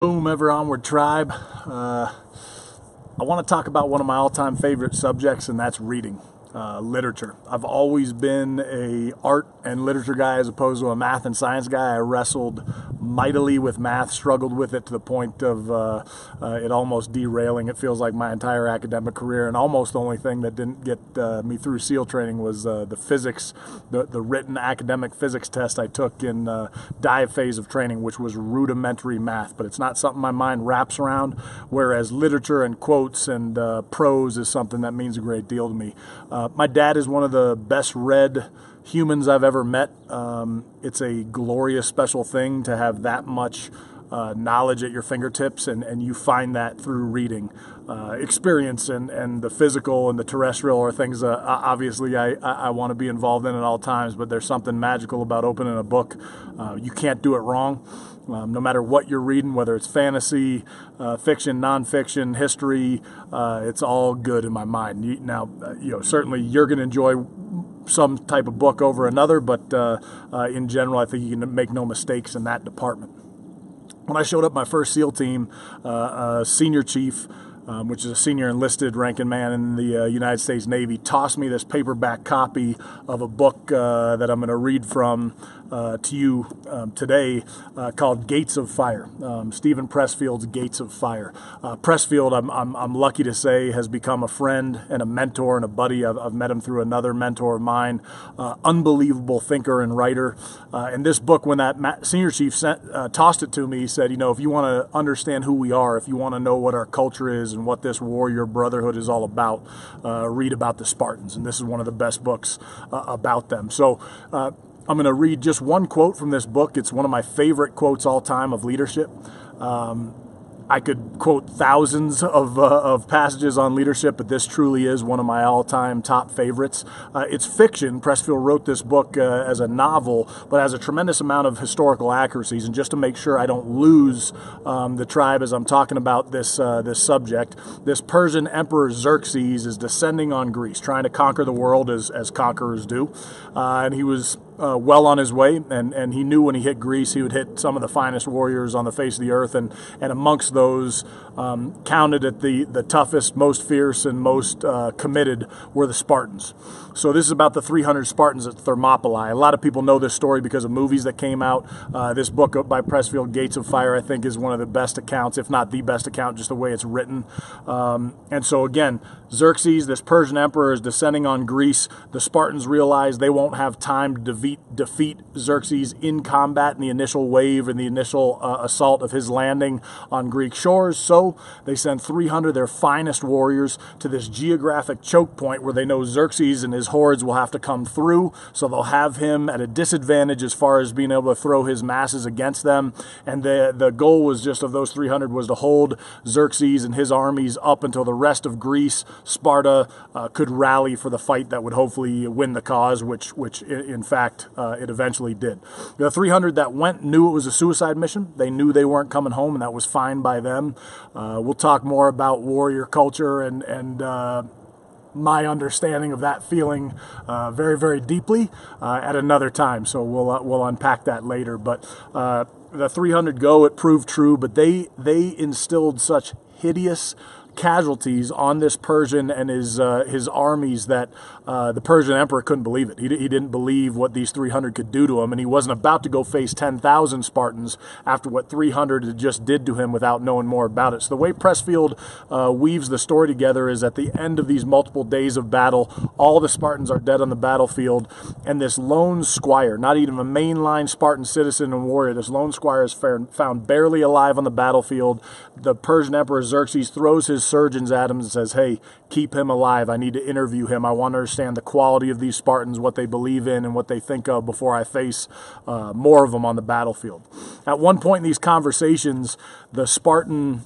Boom, ever onward tribe. I want to talk about one of my all-time favorite subjects, and that's reading, literature. I've always been a art and literature guy as opposed to a math and science guy. I wrestled mightily with math, struggled with it to the point of it almost derailing. It feels like my entire academic career, and almost the only thing that didn't get me through SEAL training was the physics, the written academic physics test I took in dive phase of training, which was rudimentary math. But it's not something my mind wraps around, whereas literature and quotes and prose is something that means a great deal to me. My dad is one of the best read humans I've ever met. It's a glorious, special thing to have that much knowledge at your fingertips, and you find that through reading. Experience and the physical and the terrestrial are things obviously I want to be involved in at all times, but there's something magical about opening a book. You can't do it wrong. No matter what you're reading, whether it's fantasy, fiction, nonfiction, history, it's all good in my mind. Now, certainly you're going to enjoy some type of book over another, but in general, I think you can make no mistakes in that department. When I showed up my first SEAL team, senior chief, which is a senior enlisted ranking man in the United States Navy, tossed me this paperback copy of a book that I'm going to read from to you today called Gates of Fire, Stephen Pressfield's Gates of Fire. Pressfield, I'm lucky to say, has become a friend and a mentor and a buddy. I've met him through another mentor of mine, unbelievable thinker and writer. And this book, when that senior chief tossed it to me, he said, if you want to understand who we are, if you want to know what our culture is and what this warrior brotherhood is all about, read about the Spartans. And this is one of the best books about them. So I'm going to read just one quote from this book. It's one of my favorite quotes all time of leadership. I could quote thousands of passages on leadership, but this truly is one of my all-time top favorites. It's fiction. Pressfield wrote this book as a novel, but has a tremendous amount of historical accuracies. And just to make sure I don't lose the tribe as I'm talking about this subject, this Persian emperor Xerxes is descending on Greece, trying to conquer the world as conquerors do. And he was well on his way, and he knew when he hit Greece he would hit some of the finest warriors on the face of the earth, and amongst those counted at the toughest, most fierce, and most committed were the Spartans. So this is about the 300 Spartans at Thermopylae. A lot of people know this story because of movies that came out. This book by Pressfield, Gates of Fire, I think is one of the best accounts, if not the best account, just the way it's written. And so again, Xerxes, this Persian emperor, is descending on Greece. The Spartans realize they won't have time to defeat Xerxes in combat in the initial wave and the initial assault of his landing on Greek shores. So they send 300 of their finest warriors to this geographic choke point where they know Xerxes and his hordes will have to come through. So they'll have him at a disadvantage as far as being able to throw his masses against them. And the goal was just of those 300 was to hold Xerxes and his armies up until the rest of Greece, Sparta, could rally for the fight that would hopefully win the cause, which in fact it eventually did. The 300 that went knew it was a suicide mission. They knew they weren't coming home, and that was fine by them. We'll talk more about warrior culture and my understanding of that feeling very, very deeply at another time. So we'll unpack that later. But the 300 go, it proved true, but they instilled such hideous casualties on this Persian and his armies that the Persian emperor couldn't believe it. He didn't believe what these 300 could do to him, and he wasn't about to go face 10,000 Spartans after what 300 just did to him without knowing more about it. So the way Pressfield weaves the story together is at the end of these multiple days of battle, all the Spartans are dead on the battlefield, and this lone squire, not even a mainline Spartan citizen and warrior, this lone squire is found barely alive on the battlefield. The Persian emperor Xerxes throws his surgeons at him and says, "Hey, keep him alive. I need to interview him. I want to understand the quality of these Spartans, what they believe in and what they think of before I face more of them on the battlefield." At one point in these conversations, the Spartan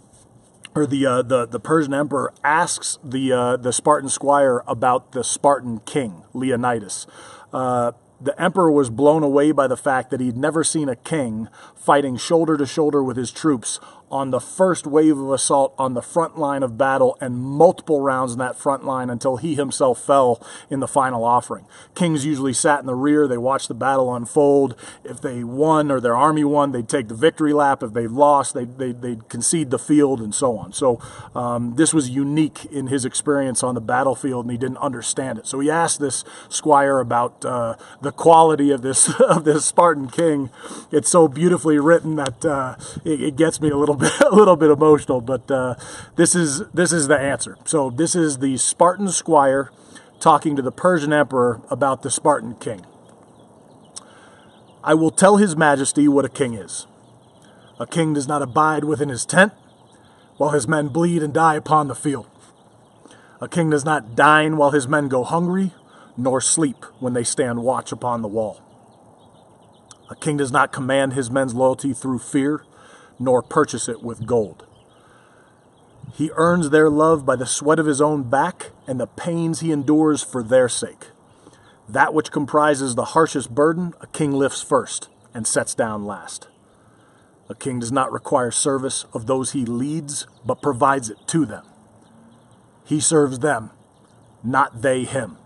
or the Persian emperor asks the Spartan squire about the Spartan king, Leonidas. The emperor was blown away by the fact that he'd never seen a king fighting shoulder to shoulder with his troops on the first wave of assault on the front line of battle and multiple rounds in that front line until he himself fell in the final offering. Kings usually sat in the rear. They watched the battle unfold. If they won or their army won, they'd take the victory lap. If they lost, they'd concede the field and so on. So this was unique in his experience on the battlefield, and he didn't understand it. So he asked this squire about the quality of this Spartan king. It's so beautifully written that it gets me a little bit emotional. But this is the answer. So this is the Spartan squire talking to the Persian emperor about the Spartan king. I will tell his majesty what a king is. A king does not abide within his tent while his men bleed and die upon the field. A king does not dine while his men go hungry, nor sleep when they stand watch upon the wall. A king does not command his men's loyalty through fear, nor purchase it with gold. He earns their love by the sweat of his own back and the pains he endures for their sake. That which comprises the harshest burden, a king lifts first and sets down last. A king does not require service of those he leads, but provides it to them. He serves them, not they him.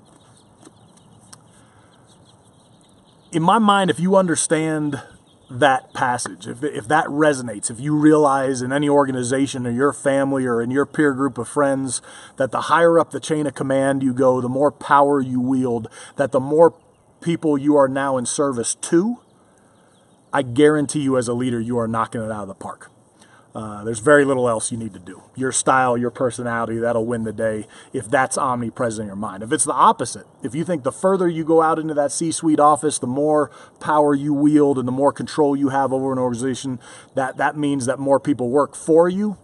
In my mind, if you understand that passage, if that resonates, if you realize in any organization or your family or in your peer group of friends that the higher up the chain of command you go, the more power you wield, that the more people you are now in service to, I guarantee you as a leader, you are knocking it out of the park. There's very little else you need to do. Your style, your personality, that'll win the day if that's omnipresent in your mind. If it's the opposite, if you think the further you go out into that C-suite office, the more power you wield and the more control you have over an organization, that means that more people work for you,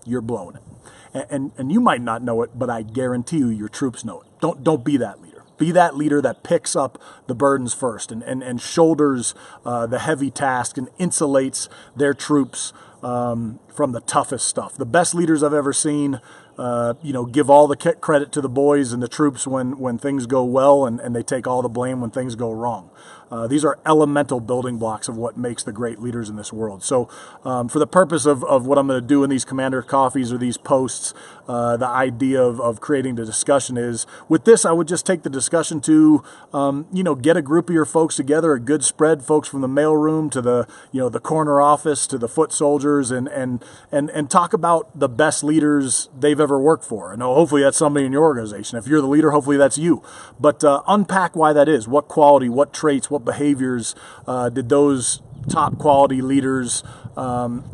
you're blowing it. And you might not know it, but I guarantee you your troops know it. Don't be that leader. Be that leader that picks up the burdens first and shoulders the heavy task and insulates their troops from the toughest stuff. The best leaders I've ever seen, give all the credit to the boys and the troops when things go well, and they take all the blame when things go wrong. These are elemental building blocks of what makes the great leaders in this world. So for the purpose of what I'm going to do in these Commander Coffees or these posts, the idea of creating the discussion is, with this, I would just take the discussion to, get a group of your folks together, a good spread, folks from the mailroom to the corner office to the foot soldiers, and talk about the best leaders they've ever worked for. And hopefully that's somebody in your organization. If you're the leader, hopefully that's you. But unpack why that is. What quality, what traits, what behaviors did those top quality leaders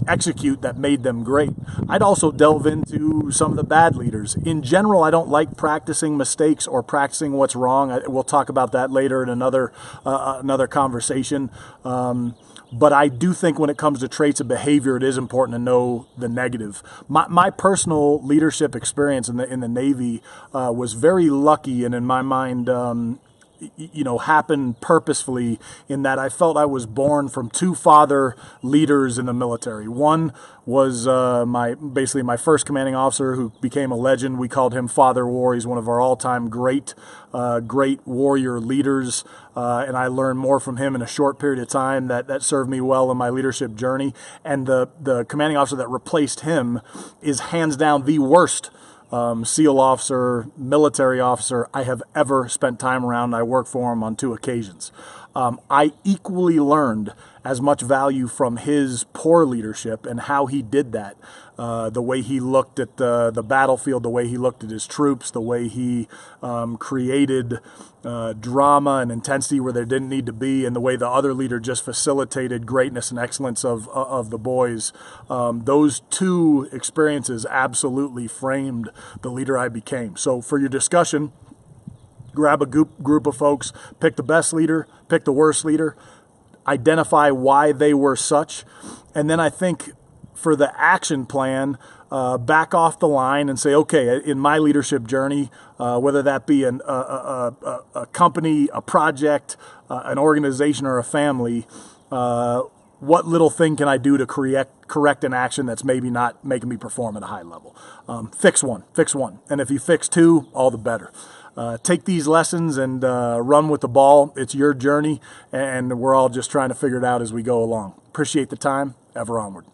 execute that made them great? I'd also delve into some of the bad leaders. In general, I don't like practicing mistakes or practicing what's wrong. We'll talk about that later in another conversation. But I do think when it comes to traits of behavior, it is important to know the negative. My personal leadership experience in the Navy was very lucky, and in my mind, happened purposefully, in that I felt I was born from two father leaders in the military. One was basically my first commanding officer, who became a legend. We called him Father War. He's one of our all-time great warrior leaders, and I learned more from him in a short period of time that served me well in my leadership journey. And the commanding officer that replaced him is hands down the worst SEAL officer, military officer I have ever spent time around. I worked for him on 2 occasions. I equally learned as much value from his poor leadership and how he did that. The way he looked at the battlefield, the way he looked at his troops, the way he created drama and intensity where there didn't need to be, and the way the other leader just facilitated greatness and excellence of the boys. Those 2 experiences absolutely framed the leader I became. So for your discussion, grab a group of folks, pick the best leader, pick the worst leader, identify why they were such, and then I think for the action plan, back off the line and say, okay, in my leadership journey, whether that be a company, a project, an organization, or a family, what little thing can I do to correct an action that's maybe not making me perform at a high level? Fix one. And if you fix 2, all the better. Take these lessons and run with the ball. It's your journey, and we're all just trying to figure it out as we go along. Appreciate the time. Ever onward.